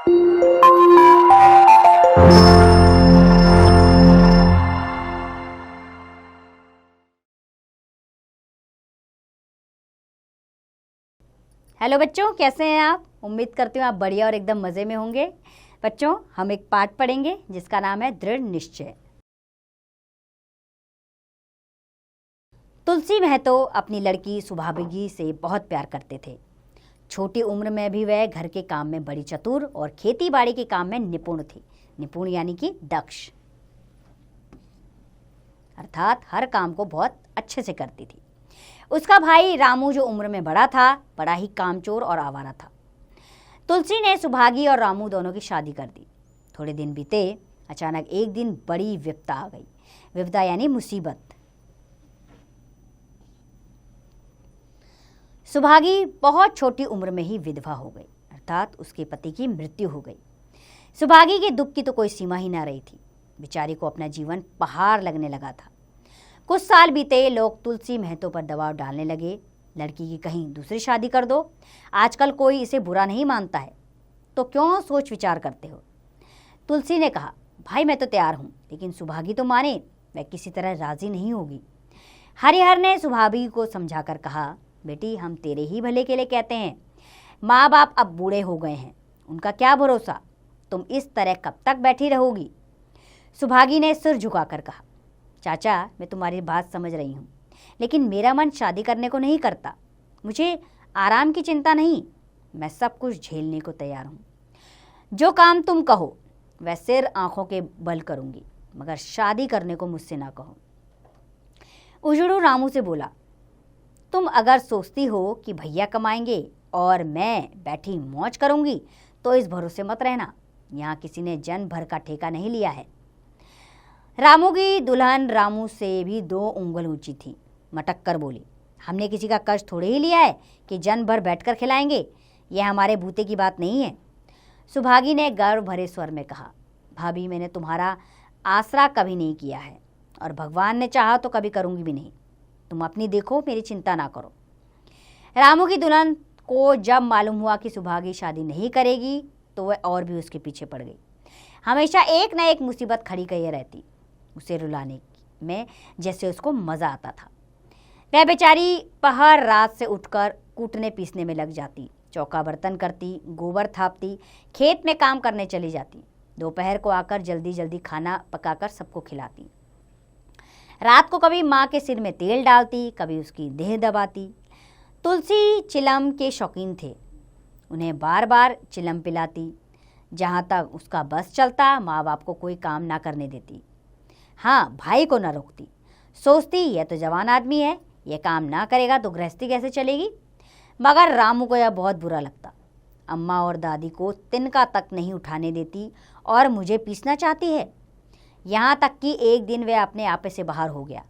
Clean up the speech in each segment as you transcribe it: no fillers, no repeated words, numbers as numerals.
Hello बच्चों, कैसे हैं आप? उम्मीद करती हूँ आप बढ़िया और एकदम मज़े में होंगे। बच्चों, हम एक पाठ पढ़ेंगे जिसका नाम है दृढ़ निश्चय। तुलसी महतो अपनी लड़की सुभागिनी से बहुत प्यार करते थे। छोटी उम्र में भी वह घर के काम में बड़ी चतुर और खेती बाड़ी के काम में निपुण थी। निपुण यानी कि दक्ष, अर्थात हर काम को बहुत अच्छे से करती थी। उसका भाई रामू जो उम्र में बड़ा था, बड़ा ही कामचोर और आवारा था। तुलसी ने सुभागी और रामू दोनों की शादी कर दी। थोड़े दिन बीते, अचानक एक दिन बड़ी विपदा आ गई। विपदा यानी मुसीबत। सुभागी बहुत छोटी उम्र में ही विधवा हो गई, अर्थात उसके पति की मृत्यु हो गई। सुभागी के दुख की तो कोई सीमा ही ना रही थी। बेचारी को अपना जीवन पहाड़ लगने लगा था। कुछ साल बीते, लोग तुलसी महतो पर दबाव डालने लगे, लड़की की कहीं दूसरी शादी कर दो। आजकल कोई इसे बुरा नहीं मानता है, तो क्यों सोच विचार करते हो? तुलसी ने कहा, भाई मैं तो तैयार हूँ, लेकिन सुभागी तो माने, वह किसी तरह राजी नहीं होगी। हरिहर ने सुभागी को समझाकर कहा, बेटी हम तेरे ही भले के लिए कहते हैं। माँ बाप अब बूढ़े हो गए हैं, उनका क्या भरोसा, तुम इस तरह कब तक बैठी रहोगी? सुभागी ने सिर झुकाकर कहा, चाचा मैं तुम्हारी बात समझ रही हूँ, लेकिन मेरा मन शादी करने को नहीं करता। मुझे आराम की चिंता नहीं, मैं सब कुछ झेलने को तैयार हूँ। जो काम तुम कहो वह सिर आंखों के बल करूँगी, मगर शादी करने को मुझसे ना कहो। उजड़ू रामू से बोला, तुम अगर सोचती हो कि भैया कमाएंगे और मैं बैठी मौज करूँगी तो इस भरोसे मत रहना। यहाँ किसी ने जन भर का ठेका नहीं लिया है। रामू की दुल्हन रामू से भी 2 उंगल ऊंची थी। मटक कर बोली, हमने किसी का कर्ज थोड़े ही लिया है कि जन भर बैठकर खिलाएंगे। यह हमारे बूते की बात नहीं है। सुभागी ने गर्व भरे स्वर में कहा, भाभी मैंने तुम्हारा आसरा कभी नहीं किया है और भगवान ने चाहा तो कभी करूँगी भी नहीं। तुम अपनी देखो, मेरी चिंता ना करो। रामू की दुल्हन को जब मालूम हुआ कि सुभागी शादी नहीं करेगी तो वह और भी उसके पीछे पड़ गई। हमेशा एक न एक मुसीबत खड़ी किए रहती, उसे रुलाने में जैसे उसको मज़ा आता था। वह बेचारी पहर रात से उठकर कूटने पीसने में लग जाती, चौका बर्तन करती, गोबर थापती, खेत में काम करने चली जाती। दोपहर को आकर जल्दी जल्दी खाना पकाकर सबको खिलाती। रात को कभी माँ के सिर में तेल डालती, कभी उसकी देह दबाती। तुलसी चिलम के शौकीन थे, उन्हें बार बार चिलम पिलाती। जहाँ तक उसका बस चलता, माँ बाप को कोई काम ना करने देती। हाँ, भाई को ना रोकती। सोचती यह तो जवान आदमी है, यह काम ना करेगा तो गृहस्थी कैसे चलेगी। मगर रामू को यह बहुत बुरा लगता। अम्मा और दादी को तिनका तक नहीं उठाने देती और मुझे पीसना चाहती है। यहाँ तक कि एक दिन वह अपने आपे से बाहर हो गया।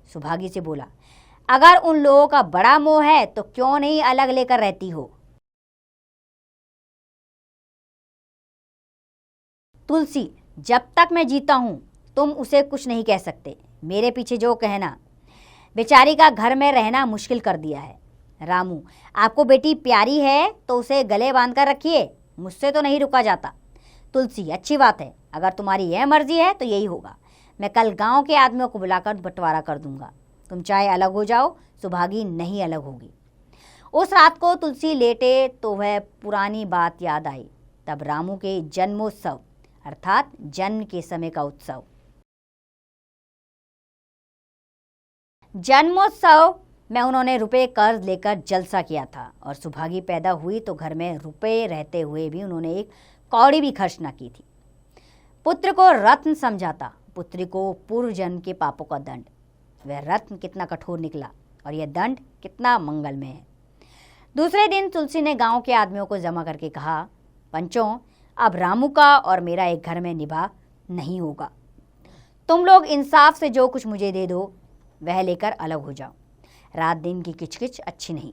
सुभागी से बोला, अगर उन लोगों का बड़ा मोह है तो क्यों नहीं अलग लेकर रहती हो? तुलसी, जब तक मैं जीता हूँ तुम उसे कुछ नहीं कह सकते। मेरे पीछे जो कहना, बेचारी का घर में रहना मुश्किल कर दिया है। रामू, आपको बेटी प्यारी है तो उसे गले बांध कर रखिए, मुझसे तो नहीं रुका जाता। तुलसी, अच्छी बात है, अगर तुम्हारी यह मर्जी है तो यही होगा। मैं कल गांव के आदमियों को बुलाकर बंटवारा कर दूंगा। तुम चाहे अलग हो जाओ, सुभागी नहीं अलग होगी। उस रात को तुलसी लेटे तो वह पुरानी बात याद आई। तब रामू के जन्मोत्सव अर्थात जन्म के समय का उत्सव, जन्मोत्सव में उन्होंने रुपए कर्ज लेकर जलसा किया था और सुभागी पैदा हुई तो घर में रुपए रहते हुए भी उन्होंने एक कौड़ी भी खर्च न की थी। पुत्र को रत्न समझाता, पुत्री को पूर्व जन्म के पापों का दंड। वह रत्न कितना कठोर निकला और यह दंड कितना मंगलमय है। दूसरे दिन तुलसी ने गांव के आदमियों को जमा करके कहा, पंचों, अब रामू का और मेरा एक घर में निभा नहीं होगा। तुम लोग इंसाफ से जो कुछ मुझे दे दो वह लेकर अलग हो जाओ। रात दिन की किचकिच अच्छी नहीं।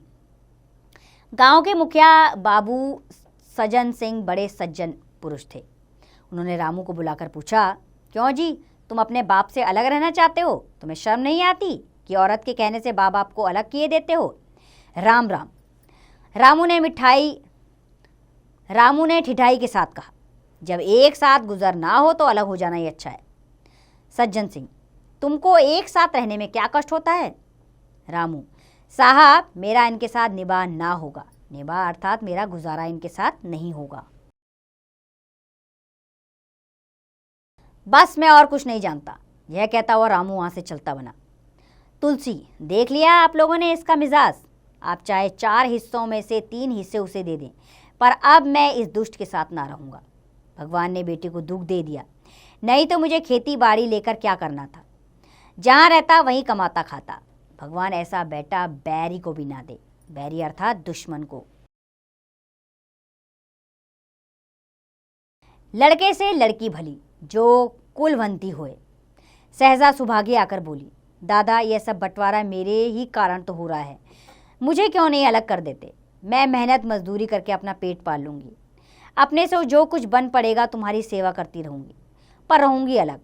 गांव के मुखिया बाबू सज्जन सिंह बड़े सज्जन पुरुष थे। उन्होंने रामू को बुलाकर पूछा, क्यों जी, तुम अपने बाप से अलग रहना चाहते हो? तुम्हें शर्म नहीं आती कि औरत के कहने से बाप बाप को अलग किए देते हो? राम राम। रामू ने मिठाई रामू ने ठिठाई के साथ कहा, जब एक साथ गुजर ना हो तो अलग हो जाना ही अच्छा है। सज्जन सिंह, तुमको एक साथ रहने में क्या कष्ट होता है? रामू, साहब मेरा इनके साथ निबाह ना होगा। निबाह अर्थात मेरा गुजारा इनके साथ नहीं होगा। बस मैं और कुछ नहीं जानता। यह कहता हुआ रामू वहां से चलता बना। तुलसी, देख लिया आप लोगों ने इसका मिजाज। आप चाहे 4 हिस्सों में से 3 हिस्से उसे दे दें, पर अब मैं इस दुष्ट के साथ ना रहूंगा। भगवान ने बेटे को दुख दे दिया, नहीं तो मुझे खेती बाड़ी लेकर क्या करना था। जहां रहता वहीं कमाता खाता। भगवान ऐसा बेटा बैरी को भी ना दे। बैरी अर्थात दुश्मन को। लड़के से लड़की भली, जो कुलवंती होए। सहजा सुभागी आकर बोली, दादा यह सब बंटवारा मेरे ही कारण तो हो रहा है। मुझे क्यों नहीं अलग कर देते? मैं मेहनत मजदूरी करके अपना पेट पाल लूँगी। अपने से जो कुछ बन पड़ेगा तुम्हारी सेवा करती रहूँगी, पर रहूँगी अलग।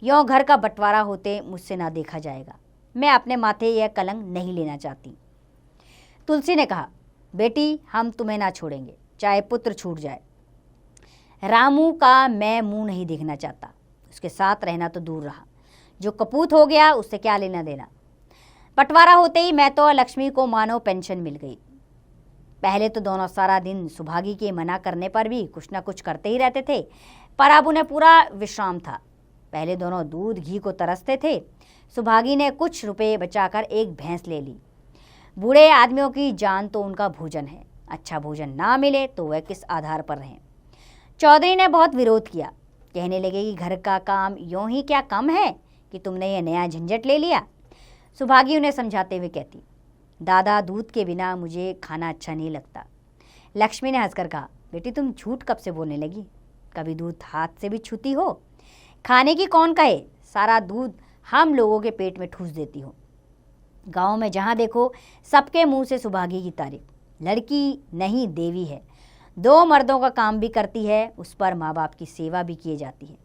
यों घर का बंटवारा होते मुझसे ना देखा जाएगा। मैं अपने माथे यह कलंक नहीं लेना चाहती। तुलसी ने कहा, बेटी हम तुम्हें ना छोड़ेंगे, चाहे पुत्र छूट जाए। रामू का मैं मुंह नहीं देखना चाहता। उसके साथ रहना तो दूर रहा। जो कपूत हो गया उससे क्या लेना देना। बंटवारा होते ही मैं तो लक्ष्मी को मानो पेंशन मिल गई। पहले तो दोनों सारा दिन सुभागी के मना करने पर भी कुछ ना कुछ करते ही रहते थे, पर अब उन्हें पूरा विश्राम था। पहले दोनों दूध घी को तरसते थे। सुभागी ने कुछ रुपए बचाकर एक भैंस ले ली। बूढ़े आदमियों की जान तो उनका भोजन है। अच्छा भोजन ना मिले तो वह किस आधार पर रहें। चौधरी ने बहुत विरोध किया। कहने लगे कि घर का काम यूं ही क्या कम है कि तुमने यह नया झंझट ले लिया। सुभागी उन्हें समझाते हुए कहती, दादा दूध के बिना मुझे खाना अच्छा नहीं लगता। लक्ष्मी ने हंसकर कहा, बेटी तुम झूठ कब से बोलने लगी? कभी दूध हाथ से भी छूती हो? खाने की कौन कहे, सारा दूध हम लोगों के पेट में ठूस देती हो। गांव में जहां देखो सबके मुंह से सुभागी की तारीफ। लड़की नहीं देवी है। 2 मर्दों का काम भी करती है, उस पर माँ बाप की सेवा भी की जाती है।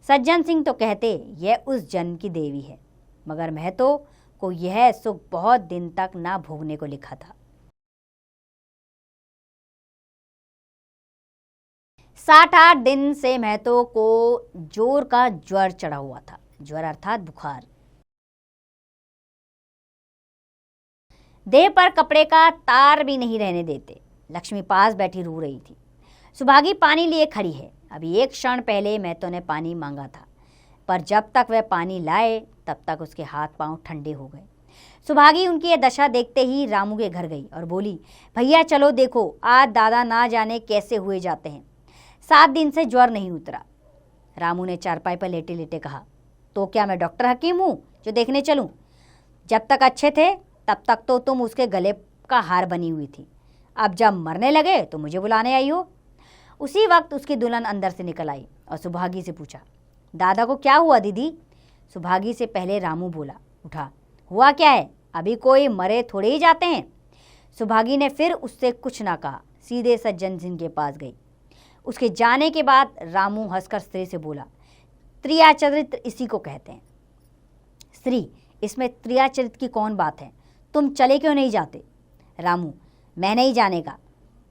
सज्जन सिंह तो कहते यह उस जन्म की देवी है, मगर महतो को यह सुख बहुत दिन तक ना भोगने को लिखा था। 7-8 दिन से महतो को जोर का ज्वर चढ़ा हुआ था। ज्वर अर्थात बुखार। देह पर कपड़े का तार भी नहीं रहने देते। लक्ष्मी पास बैठी रो रही थी। सुभागी पानी लिए खड़ी है। अभी एक क्षण पहले महतो ने पानी मांगा था, पर जब तक वह पानी लाए तब तक उसके हाथ पांव ठंडे हो गए। सुभागी उनकी यह दशा देखते ही रामू के घर गई और बोली, भैया चलो देखो, आज दादा ना जाने कैसे हुए जाते हैं। 7 दिन से ज्वर नहीं उतरा। रामू ने चारपाई पर लेटे लेटे कहा, तो क्या मैं डॉक्टर हकीम हूँ जो देखने चलूँ? जब तक अच्छे थे तब तक तो तुम उसके गले का हार बनी हुई थी। अब जब मरने लगे तो मुझे बुलाने आई हो। उसी वक्त उसकी दुल्हन अंदर से निकल आई और सुभागी से पूछा, दादा को क्या हुआ दीदी? सुभागी से पहले रामू बोला उठा, हुआ क्या है? अभी कोई मरे थोड़े ही जाते हैं। सुभागी ने फिर उससे कुछ ना कहा, सीधे सज्जन सिंह के पास गई। उसके जाने के बाद रामू हंसकर स्त्री से बोला, त्रियाचरित्र इसी को कहते हैं। स्त्री, इसमें त्रियाचरित्र की कौन बात है? तुम चले क्यों नहीं जाते? रामू, मैं नहीं जाने का।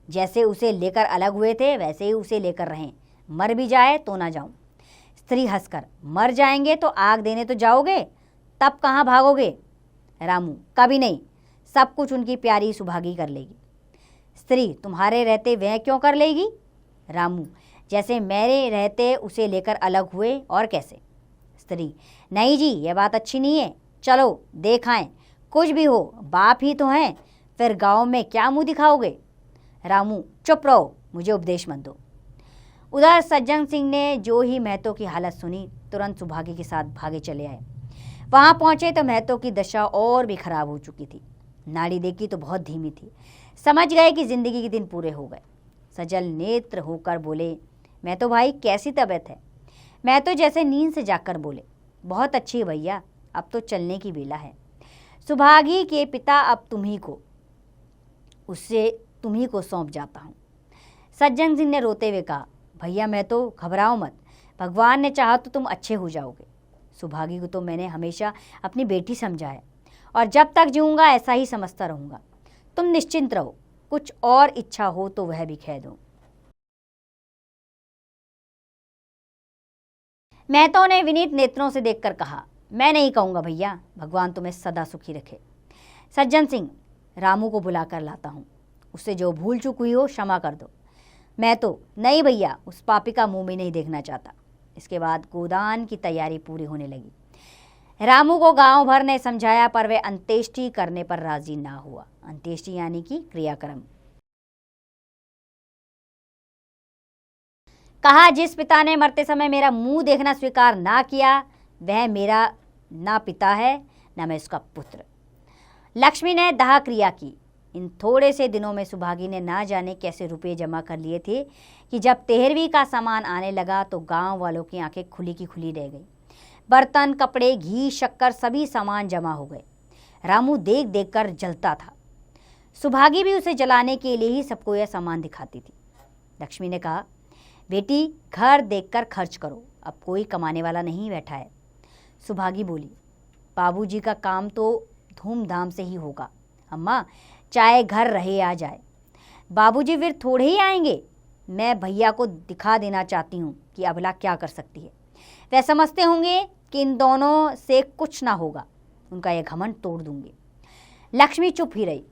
जैसे उसे लेकर अलग हुए थे वैसे ही उसे लेकर रहें। मर भी जाए तो ना जाऊं। स्त्री हंसकर, मर जाएंगे तो आग देने तो जाओगे, तब कहाँ भागोगे? रामू, कभी नहीं। सब कुछ उनकी प्यारी सुभागी कर लेगी। स्त्री, तुम्हारे रहते वह क्यों कर लेगी? रामू, जैसे मेरे रहते उसे लेकर अलग हुए और कैसे? स्त्री, नहीं जी, यह बात अच्छी नहीं है। चलो देखाएं। कुछ भी हो, बाप ही तो हैं, फिर गांव में क्या मुंह दिखाओगे? रामू, चुप रहो, मुझे उपदेश मत दो। उधर सज्जन सिंह ने जो ही महतो की हालत सुनी, तुरंत सुभागी के साथ भागे चले आए। वहां पहुंचे तो महतो की दशा और भी खराब हो चुकी थी। नाड़ी देखी तो बहुत धीमी थी। समझ गए कि जिंदगी के दिन पूरे हो गए। सजल नेत्र होकर बोले, महतो भाई कैसी तबीयत है? महतो जैसे नींद से जाकर बोले, बहुत अच्छी है भैया, अब तो चलने की बेला है। सुभागी के पिता अब तुम्ही को सौंप जाता हूँ। सज्जन सिंह ने रोते हुए कहा, भैया मैं तो घबराओ मत, भगवान ने चाहा तो तुम अच्छे हो जाओगे। सुभागी को तो मैंने हमेशा अपनी बेटी समझा है और जब तक जीऊँगा ऐसा ही समझता रहूँगा। तुम निश्चिंत रहो, कुछ और इच्छा हो तो वह भी कह दो। महतो ने विनीत नेत्रों से देखकर कहा, मैं नहीं कहूँगा भैया, भगवान तुम्हें सदा सुखी रखे। सज्जन सिंह, रामू को बुलाकर लाता हूँ, उससे जो भूल चूक हुई हो क्षमा कर दो। मैं तो नहीं भैया, उस पापी का मुंह भी नहीं देखना चाहता। इसके बाद गोदान की तैयारी पूरी होने लगी। रामू को गांव भर ने समझाया पर वह अंत्येष्टि करने पर राजी ना हुआ। अंत्येष्टि यानी कि क्रियाक्रम। कहा, जिस पिता ने मरते समय मेरा मुंह देखना स्वीकार ना किया वह मेरा ना पिता है ना मैं उसका पुत्र। लक्ष्मी ने दाह क्रिया की। इन थोड़े से दिनों में सुभागी ने ना जाने कैसे रुपए जमा कर लिए थे कि जब 13वीं का सामान आने लगा तो गांव वालों की आंखें खुली की खुली रह गई। बर्तन, कपड़े, घी, शक्कर सभी सामान जमा हो गए। रामू देख देख कर जलता था। सुभागी भी उसे जलाने के लिए ही सबको यह सामान दिखाती थी। लक्ष्मी ने कहा, बेटी घर देखकर खर्च करो, अब कोई कमाने वाला नहीं बैठा है। सुभागी बोली, बाबूजी का काम तो धूमधाम से ही होगा अम्मा, चाहे घर रहे आ जाए। बाबूजी फिर थोड़े ही आएंगे। मैं भैया को दिखा देना चाहती हूँ कि अबला क्या कर सकती है। वह समझते होंगे कि इन दोनों से कुछ ना होगा, उनका यह घमंड तोड़ दूंगी। लक्ष्मी चुप ही रही।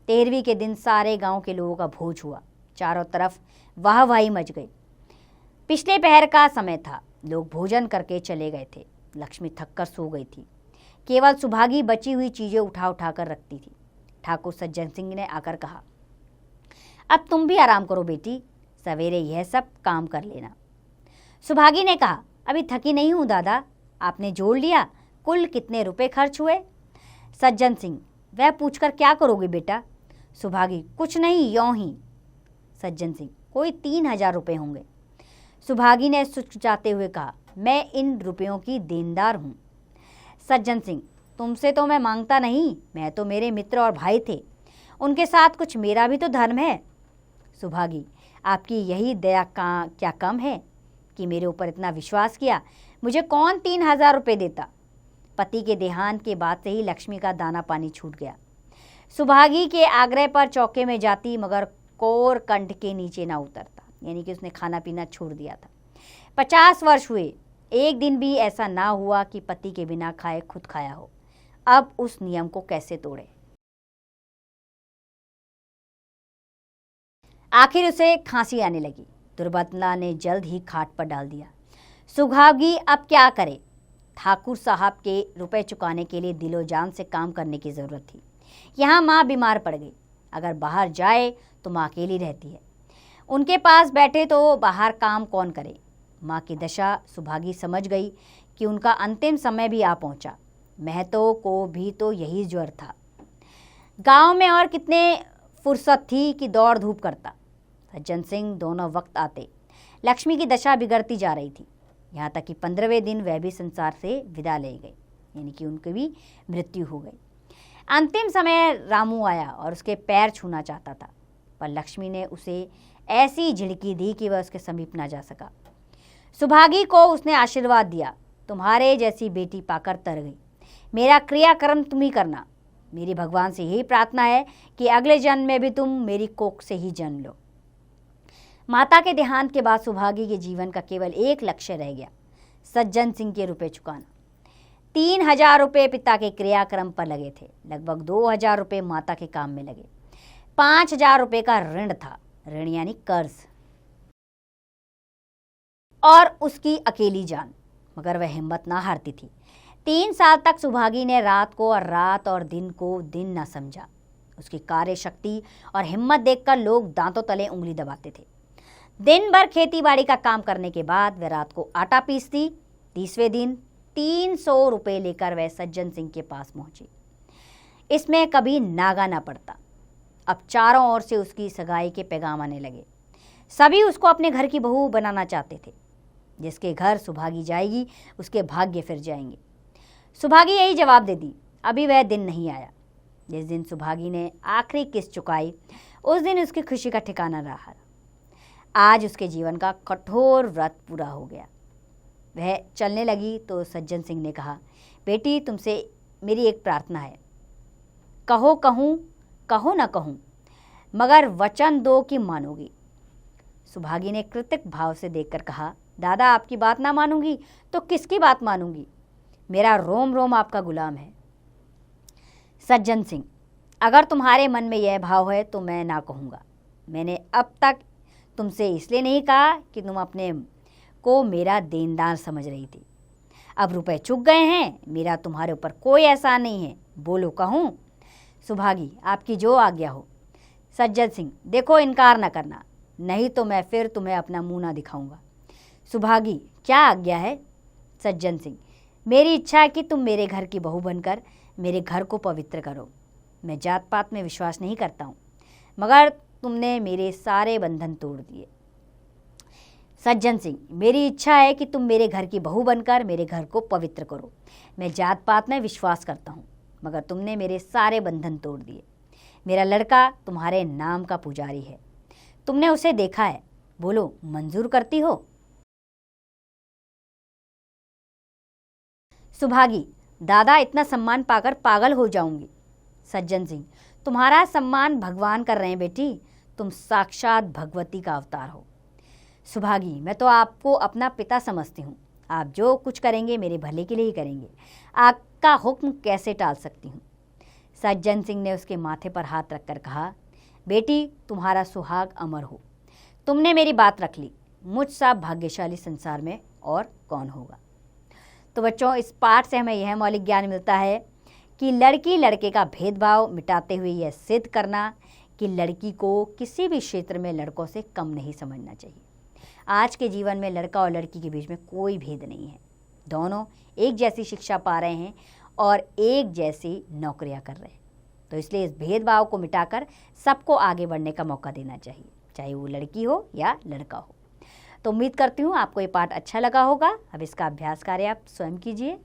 13वीं के दिन सारे गांव के लोगों का भोज हुआ। चारों तरफ वाहवाही मच गई। पिछले पहर का समय था, लोग भोजन करके चले गए थे। लक्ष्मी थककर सो गई थी। केवल सुभागी बची हुई चीजें उठा उठा कर रखती थी। ठाकुर सज्जन सिंह ने आकर कहा, अब तुम भी आराम करो बेटी, सवेरे यह सब काम कर लेना। सुभागी ने कहा, अभी थकी नहीं हूं दादा, आपने जोड़ लिया कुल कितने रुपए खर्च हुए? सज्जन सिंह, वह पूछकर क्या करोगे बेटा? सुभागी, कुछ नहीं, यों ही। सज्जन सिंह, कोई 3000 रुपये होंगे। सुभागी ने सुचाते हुए कहा, मैं इन रुपयों की देनदार हूं। सज्जन सिंह, तुमसे तो मैं मांगता नहीं, मैं तो मेरे मित्र और भाई थे, उनके साथ कुछ मेरा भी तो धर्म है। सुभागी, आपकी यही दया का क्या कम है कि मेरे ऊपर इतना विश्वास किया? मुझे कौन 3000 रुपये देता? पति के देहांत के बाद से ही लक्ष्मी का दाना पानी छूट गया। सुभागी के आग्रह पर चौके में जाती मगर कोर कंठ के नीचे ना उतरता, यानी कि उसने खाना पीना छोड़ दिया था। 50 वर्ष हुए, एक दिन भी ऐसा ना हुआ कि पति के बिना खाए खुद खाया हो। अब उस नियम को कैसे तोड़े? आखिर उसे खांसी आने लगी। दुर्बतला ने जल्द ही खाट पर डाल दिया। सुभागी अब क्या करे? ठाकुर साहब के रुपए चुकाने के लिए दिलो जान से काम करने की जरूरत थी। यहाँ माँ बीमार पड़ गई, अगर बाहर जाए तो माँ अकेली रहती है, उनके पास बैठे तो बाहर काम कौन करे? माँ की दशा सुभागी समझ गई कि उनका अंतिम समय भी आ पहुंचा। महतो को भी तो यही ज्वर था। गांव में और कितने फुर्सत थी कि दौड़ धूप करता। सज्जन सिंह दोनों वक्त आते। लक्ष्मी की दशा बिगड़ती जा रही थी, यहाँ तक कि 15वें दिन वह भी संसार से विदा ले गई, यानी कि उनकी भी मृत्यु हो गई। अंतिम समय रामू आया और उसके पैर छूना चाहता था, पर लक्ष्मी ने उसे ऐसी झिड़की दी कि वह उसके समीप ना जा सका। सुभागी को उसने आशीर्वाद दिया, तुम्हारे जैसी बेटी पाकर तर गई। मेरा क्रियाक्रम तुम ही करना। मेरी भगवान से यही प्रार्थना है कि अगले जन्म में भी तुम मेरी कोख से ही जन्म लो। माता के देहांत के बाद सुभागी के जीवन का केवल एक लक्ष्य रह गया, सज्जन सिंह के रुपए चुकाना। 3000 रुपये पिता के क्रियाक्रम पर लगे थे, लगभग 2000 रुपये माता के काम में लगे। 5000 रुपये का ऋण था, ऋण यानी कर्ज, और उसकी अकेली जान, मगर वह हिम्मत ना हारती थी। 3 साल तक सुभागी ने रात को और रात और दिन को दिन ना समझा। उसकी कार्य शक्ति और हिम्मत देखकर लोग दांतों तले उंगली दबाते थे। दिन भर खेती बाड़ी का काम करने के बाद वह रात को आटा पीसती। 30वें दिन 300 रुपये लेकर वह सज्जन सिंह के पास पहुंची। इसमें कभी नागा ना पड़ता। अब चारों ओर से उसकी सगाई के पैगाम आने लगे। सभी उसको अपने घर की बहू बनाना चाहते थे। जिसके घर सुभागी जाएगी उसके भाग्य फिर जाएंगे। सुभागी यही जवाब दे दी। अभी वह दिन नहीं आया। जिस दिन सुभागी ने आखिरी किस्त चुकाई उस दिन उसकी खुशी का ठिकाना रहा। आज उसके जीवन का कठोर व्रत पूरा हो गया। वह चलने लगी तो सज्जन सिंह ने कहा, बेटी तुमसे मेरी एक प्रार्थना है। कहो कहूँ, कहो ना कहूँ, मगर वचन दो कि मानोगी। सुभागी ने कृतज्ञ भाव से देखकर कहा, दादा आपकी बात ना मानूंगी तो किसकी बात मानूंगी? मेरा रोम रोम आपका गुलाम है। सज्जन सिंह, अगर तुम्हारे मन में यह भाव है तो मैं ना कहूँगा। मैंने अब तक तुमसे इसलिए नहीं कहा कि तुम अपने को मेरा देनदार समझ रही थी। अब रुपए चुक गए हैं, मेरा तुम्हारे ऊपर कोई एहसान नहीं है। बोलो कहूँ? सुभागी, आपकी जो आज्ञा हो। सज्जन सिंह, देखो इनकार न करना, नहीं तो मैं फिर तुम्हें अपना मुंह ना दिखाऊंगा। सुभागी, क्या आज्ञा है? सज्जन सिंह, मेरी इच्छा है कि तुम मेरे घर की बहू बनकर मेरे घर को पवित्र करो। मैं जात पात में विश्वास नहीं करता हूँ, मगर तुमने मेरे सारे बंधन तोड़ दिए। सज्जन सिंह, मेरी इच्छा है कि तुम मेरे घर की बहू बनकर मेरे घर को पवित्र करो। मैं जात पात में विश्वास करता हूँ, मगर तुमने मेरे सारे बंधन तोड़ दिए। मेरा लड़का तुम्हारे नाम का पुजारी है, तुमने उसे देखा है। बोलो, मंजूर करती हो? सुभागी, दादा इतना सम्मान पाकर पागल हो जाऊंगी। सज्जन सिंह, तुम्हारा सम्मान भगवान कर रहे हैं बेटी, तुम साक्षात भगवती का अवतार हो। सुभागी, मैं तो आपको अपना पिता समझती हूँ, आप जो कुछ करेंगे मेरे भले के लिए ही करेंगे, आपका हुक्म कैसे टाल सकती हूँ? सज्जन सिंह ने उसके माथे पर हाथ रखकर कहा, बेटी तुम्हारा सुहाग अमर हो, तुमने मेरी बात रख ली, मुझ सा भाग्यशाली संसार में और कौन होगा। तो बच्चों, इस पाठ से हमें यह मौलिक ज्ञान मिलता है कि लड़की लड़के का भेदभाव मिटाते हुए यह सिद्ध करना कि लड़की को किसी भी क्षेत्र में लड़कों से कम नहीं समझना चाहिए। आज के जीवन में लड़का और लड़की के बीच में कोई भेद नहीं है, दोनों एक जैसी शिक्षा पा रहे हैं और एक जैसी नौकरियां कर रहे हैं। तो इसलिए इस भेदभाव को मिटाकर सबको आगे बढ़ने का मौका देना चाहिए, चाहे वो लड़की हो या लड़का हो। तो उम्मीद करती हूँ आपको ये पाठ अच्छा लगा होगा। अब इसका अभ्यास कार्य आप स्वयं कीजिए।